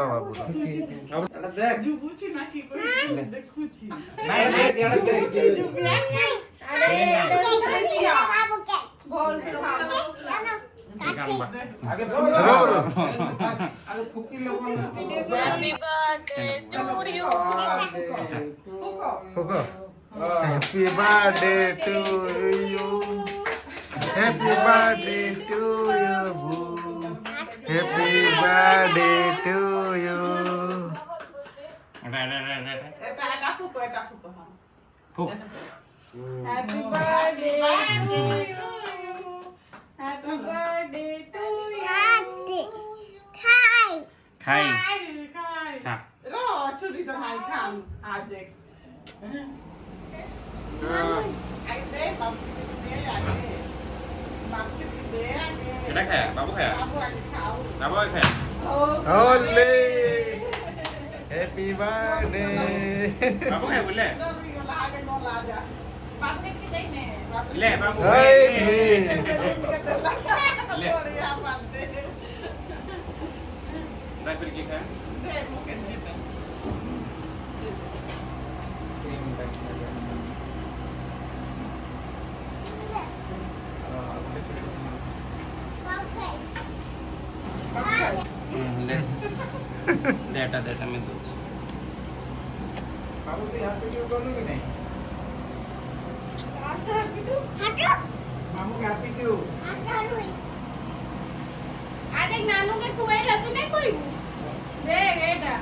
Babu Happy birthday to you. Happy birthday to you, boo. Happy birthday to you. Happy birthday to you. Happy birthday to you. খাই এটা খায় বাবু খায় বাবু খায় Holy. Happy birthday. বাবু খায় বলে লে বাবু Hey. লে তারপর কি খায় লেস দেটা আমি দিচ্ছি বাবু তুই হ্যাপি টু বললি কি নাই? মামুকে হ্যাপি টু। আরে নানুকে খুয়াইলা তুই নাই কইবু দেখ এটা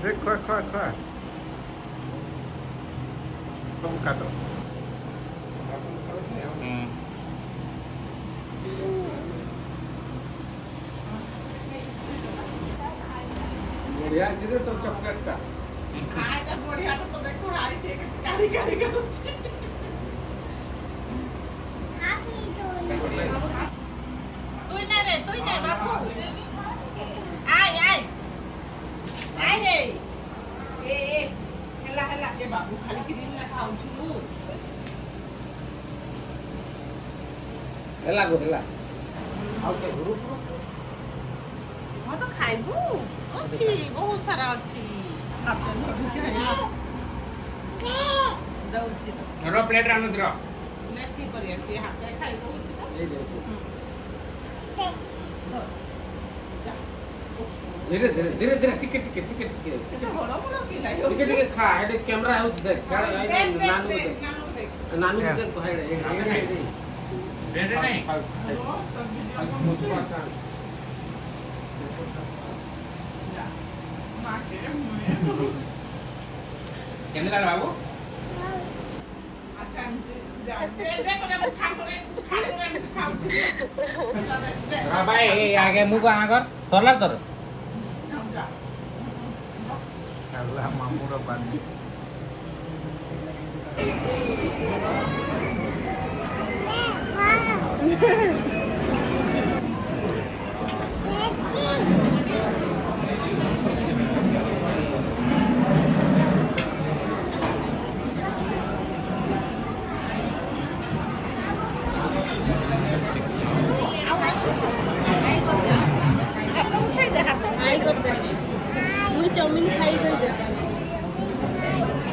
দেখ খা বাবু কাটো বড়িয়া আছে রে তোর চকলেটটা ହେଲା ଗো ହେଲା ଆଉ କେ ଘରୁ ଖାଇବୁ ଅଛି ବହୁତ ସାରା ଅଛି ଦଉଛି ର ପ୍ଲେଟ ଆଣୁଛି ର କି କରିବା ସେ ହାତରେ ଖାଇ ଦଉଛି ଧୀରେ ଧୀରେ ଧୀରେ ଧୀରେ ଟିକେ ବଡ଼ ବଡ଼ କି ଟିକେ ଖା ଏଠି କ୍ୟାମେରା ହଉଛି ଦେখ ନାନୁ ଦେখ ଭାଇ ରେଡି ନାହିଁ କେମିତି ଲାଗଲା ବାବୁ ଭାଇ ଆଗେ ମୁଁ କଣ କର ସରିଲା ତୋର ମାମୁର ପାଣି मुझे चाउमीन खाई गई दे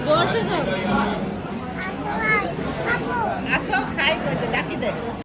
जोर से कर ଆସ ଖାଇ କହିଦେ ଡାକି ଦେ